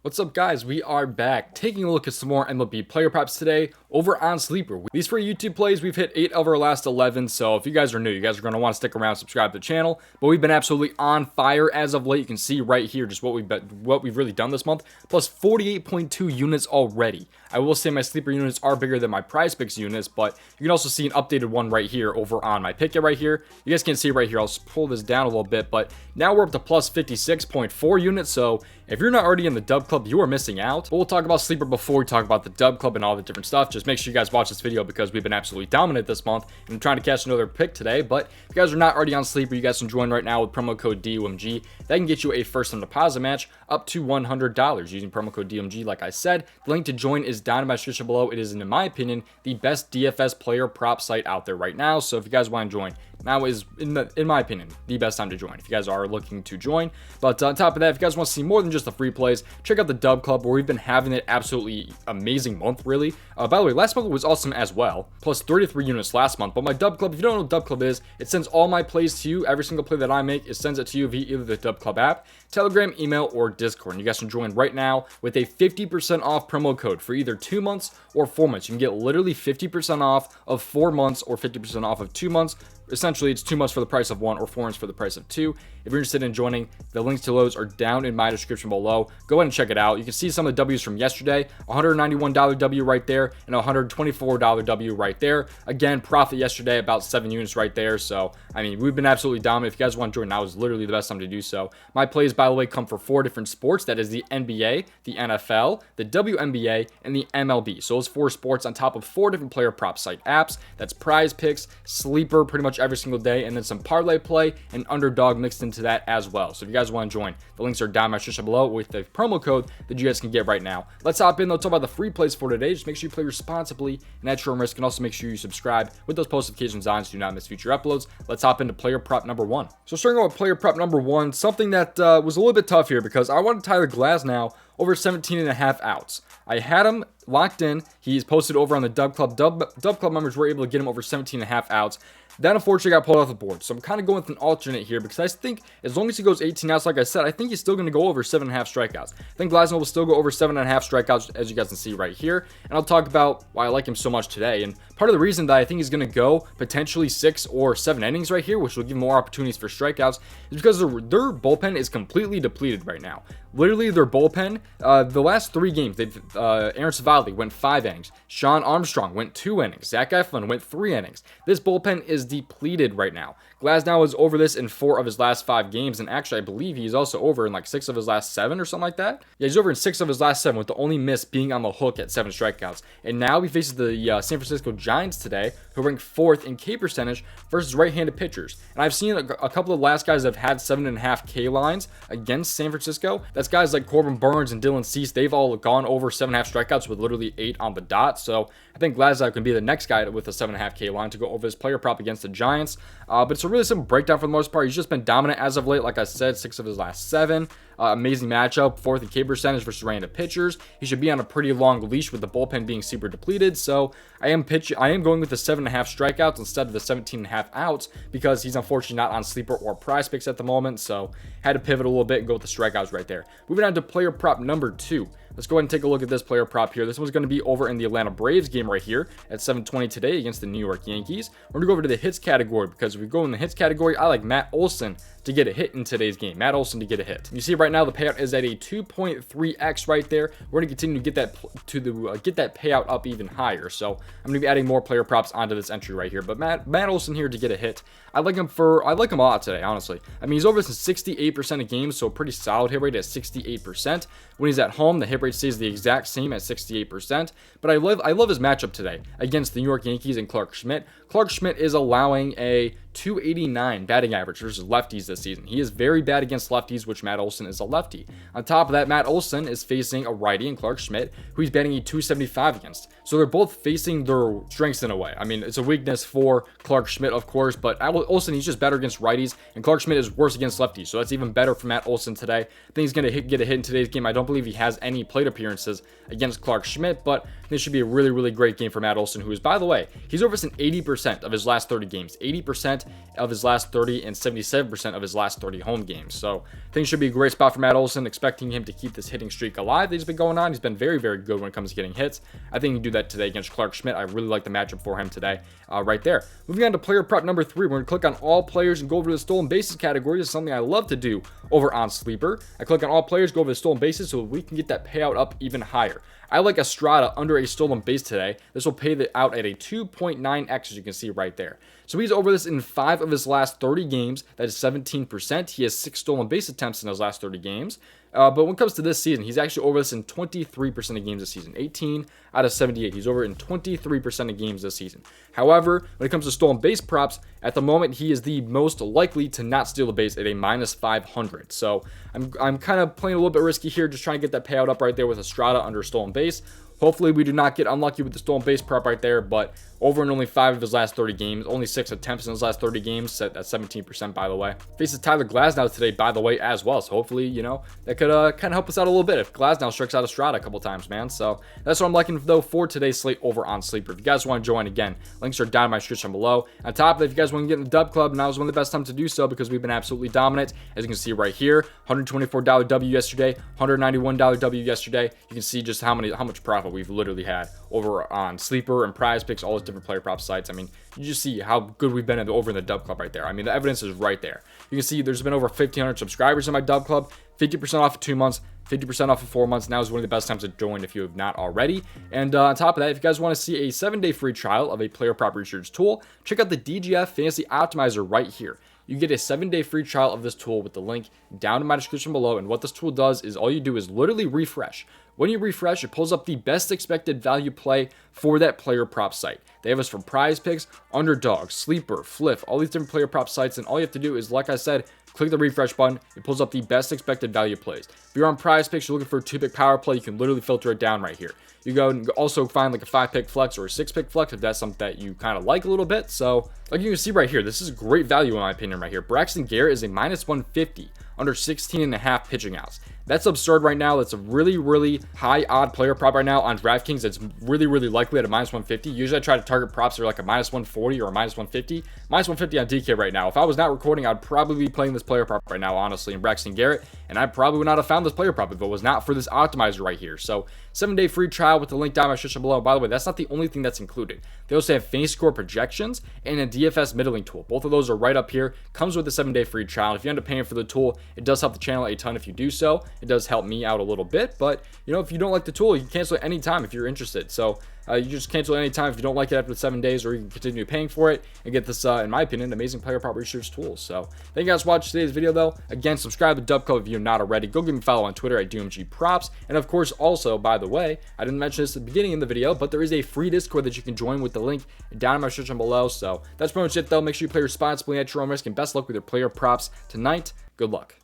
What's up, guys? We are back taking a look at some more MLB player props today over on Sleeper. These free YouTube plays, we've hit 8 of our last 11, so if you guys are new, you guys are going to want to stick around, subscribe to the channel. But we've been absolutely on fire as of late. You can see right here just what we've really done this month, plus 48.2 units already. I will say my Sleeper units are bigger than my prizepicks units, but you can also see an updated one right here over on my picket right here. You guys can see right here, I'll pull this down a little bit, but now we're up to plus 56.4 units, so if you're not already in the dub club, you are missing out. But we'll talk about Sleeper before we talk about the dub club and all the different stuff. Just make sure you guys watch this video because we've been absolutely dominant this month, and I'm trying to catch another pick today. But if you guys are not already on Sleeper, you guys can join right now with promo code DOMG. That can get you a first time deposit match up to $100 using promo code DOMG. Like I said, the link to join is down in my description below. It is, in my opinion, the best DFS player prop site out there right now. So if you guys want to join, now is, in my opinion, the best time to join if you guys are looking to join. But on top of that, if you guys want to see more than just the free plays, check out the dub club where we've been having an absolutely amazing month, really. By the way, last month was awesome as well, plus 33 units last month. But my dub club, if you don't know what dub club is, it sends all my plays to you. Every single play that I make, it sends it to you via either the dub club app, Telegram, email, or Discord. And you guys can join right now with a 50% off promo code for either 2 months or 4 months. You can get literally 50% off of 4 months or 50% off of 2 months. Essentially, it's 2 months for the price of 1 or 4 months for the price of 2. If you're interested in joining, the links to those are down in my description below. Go ahead and check it out. You can see some of the W's from yesterday, $191 W right there and $124 W right there. Again, profit yesterday, about 7 units right there. So, I mean, we've been absolutely dominant. If you guys want to join, now is literally the best time to do so. My plays, by the way, come for 4 different sports. That is the NBA, the NFL, the WNBA, and the MLB. So those 4 sports on top of 4 different player prop site apps. That's prizepicks, Sleeper, pretty much every single day, and then some parlay play and underdog mixed into that as well. So if you guys want to join, the links are down in my description below with the promo code that you guys can get right now. Let's hop in. Let's talk about the free plays for today. Just make sure you play responsibly and at your own risk, and also make sure you subscribe with those post notifications on so you do not miss future uploads. Let's hop into player prop number 1. So starting with player prop number 1, something that was a little bit tough here because I wanted Tyler Glasnow over 17.5 outs. I had him locked in. He's posted over on the dub club. Dub club members were able to get him over 17.5 outs. That unfortunately got pulled off the board. So I'm kind of going with an alternate here because I think as long as he goes 18 outs, like I said, I think he's still going to go over 7.5 strikeouts. I think Glasnow will still go over 7.5 strikeouts, as you guys can see right here. And I'll talk about why I like him so much today. And part of the reason that I think he's going to go potentially 6 or 7 innings right here, which will give more opportunities for strikeouts, is because their bullpen is completely depleted right now. Literally, their bullpen, the last 3 games, Aaron Savali went 5 innings. Sean Armstrong went 2 innings. Zach Eflin went 3 innings. This bullpen is depleted right now. Glasnow is over this in 4 of his last 5 games, and actually, I believe he's also over in like 6 of his last 7 or something like that. Yeah, he's over in 6 of his last 7, with the only miss being on the hook at 7 strikeouts. And now he faces the San Francisco Giants today, who rank 4th in K percentage versus right-handed pitchers. And I've seen a couple of last guys that have had 7.5 K lines against San Francisco. That's guys like Corbin Burns and Dylan Cease. They've all gone over 7.5 strikeouts with literally 8 on the dot. So I think Glasnow can be the next guy with a 7.5 K line to go over his player prop against the Giants. But it's a really simple breakdown for the most part. He's just been dominant as of late. Like I said, 6 of his last 7. Amazing matchup, 4th in K percentage versus random pitchers. He should be on a pretty long leash with the bullpen being super depleted. So I am going with the 7.5 strikeouts instead of the 17.5 outs because he's unfortunately not on Sleeper or prizepicks at the moment. So had to pivot a little bit and go with the strikeouts right there. Moving on to player prop number 2. Let's go ahead and take a look at this player prop here. This one's going to be over in the Atlanta Braves game right here at 7:20 today against the New York Yankees. We're going to go over to the hits category because if we go in the hits category, I like Matt Olson to get a hit in today's game. Matt Olson to get a hit. You see right now the payout is at a 2.3x right there. We're going to continue to get that get that payout up even higher. So I'm going to be adding more player props onto this entry right here. But Matt Olson here to get a hit. I like him a lot today, honestly. I mean, he's over this in 68% of games, so a pretty solid hit rate at 68%. When he's at home, the hit rate stays the exact same at 68%. But I love his matchup today against the New York Yankees and Clark Schmidt. Clark Schmidt is allowing a 289 batting average versus lefties this season. He is very bad against lefties, which Matt Olson is a lefty. On top of that, Matt Olson is facing a righty in Clark Schmidt, who he's batting a 275 against. So they're both facing their strengths in a way. I mean, it's a weakness for Clark Schmidt, of course, but Olson, he's just better against righties, and Clark Schmidt is worse against lefties. So that's even better for Matt Olson today. I think he's going to get a hit in today's game. I don't believe he has any plate appearances against Clark Schmidt, but this should be a really, really great game for Matt Olson, who is, by the way, he's over in 80% of his last 30 games. 80%. 70% of his last 30 and 77% of his last 30 home games. So things should be a great spot for Matt Olson, expecting him to keep this hitting streak alive that he's been going on. He's been very, very good when it comes to getting hits. I think he can do that today against Clark Schmidt. I really like the matchup for him today right there. Moving on to player prop number 3, we're going to click on all players and go over to the stolen bases category. This is something I love to do over on Sleeper. I click on all players, go over to stolen bases so we can get that payout up even higher. I like Estrada under a stolen base today. This will pay out at a 2.9x, as you can see right there. So he's over this in 5 of his last 30 games. That is 17%. He has 6 stolen base attempts in those last 30 games. But when it comes to this season, he's actually over this in 23% of games this season. 18 out of 78. He's over in 23% of games this season. However, when it comes to stolen base props, at the moment, he is the most likely to not steal the base at a minus 500. So I'm kind of playing a little bit risky here, just trying to get that payout up right there with Estrada under stolen base. Hopefully we do not get unlucky with the stolen base prop right there, but over in only 5 of his last 30 games, only 6 attempts in his last 30 games, set at 17% by the way. Faces Tyler Glasnow today by the way as well, so hopefully, you know, that could kind of help us out a little bit if Glasnow strikes out Estrada a couple times, man. So that's what I'm liking though for today's slate over on Sleeper. If you guys want to join, again, links are down in my description below. On top of it, if you guys want to get in the Dub Club, now is one of the best times to do so because we've been absolutely dominant. As you can see right here, $124 W yesterday, $191 W yesterday. You can see just how much profit we've literally had over on Sleeper and Prize Picks, all those different player prop sites. I mean, you just see how good we've been over in the Dub Club right there. I mean, the evidence is right there. You can see there's been over 1,500 subscribers in my Dub Club, 50% off of 2 months, 50% off of 4 months. Now is one of the best times to join if you have not already. And on top of that, if you guys want to see a 7-day free trial of a player prop research tool, check out the DGF Fantasy Optimizer right here. You get a 7-day free trial of this tool with the link down in my description below. And what this tool does is all you do is literally refresh. When you refresh, it pulls up the best expected value play for that player prop site. They have us from Prize Picks, Underdog, Sleeper, Flip, all these different player prop sites. And all you have to do is, like I said, click the refresh button. It pulls up the best expected value plays. If you're on Prize Picks, you're looking for a 2-pick power play, you can literally filter it down right here. You go and also find like a 5-pick flex or a 6-pick flex if that's something that you kind of like a little bit. So like you can see right here, this is great value in my opinion right here. Braxton Garrett is a minus 150 under 16.5 pitching outs. That's absurd right now. That's a really, really high odd player prop right now on DraftKings. It's really, really likely at a minus 150. Usually I try to target props that are like a minus 140 or a minus 150. Minus 150 on DK right now. If I was not recording, I'd probably be playing this player prop right now, honestly, in Braxton Garrett. And I probably would not have found this player prop if it was not for this optimizer right here. So 7-day free trial with the link down in my description below. By the way, that's not the only thing that's included. They also have fantasy score projections and a DFS middling tool. Both of those are right up here. Comes with a 7-day free trial. If you end up paying for the tool, it does help the channel a ton if you do so. It does help me out a little bit, but you know, if you don't like the tool, you can cancel it anytime if you're interested. So you just cancel it anytime if you don't like it after 7 days, or you can continue paying for it and get this, in my opinion, amazing player prop research tool. So thank you guys for watching today's video though. Again, subscribe to Dub Club if you're not already. Go give me a follow on Twitter at DOMG Props. And of course, also, by the way, I didn't mention this at the beginning of the video, but there is a free Discord that you can join with the link down in my description below. So that's pretty much it though. Make sure you play responsibly at your own risk, and best luck with your player props tonight. Good luck.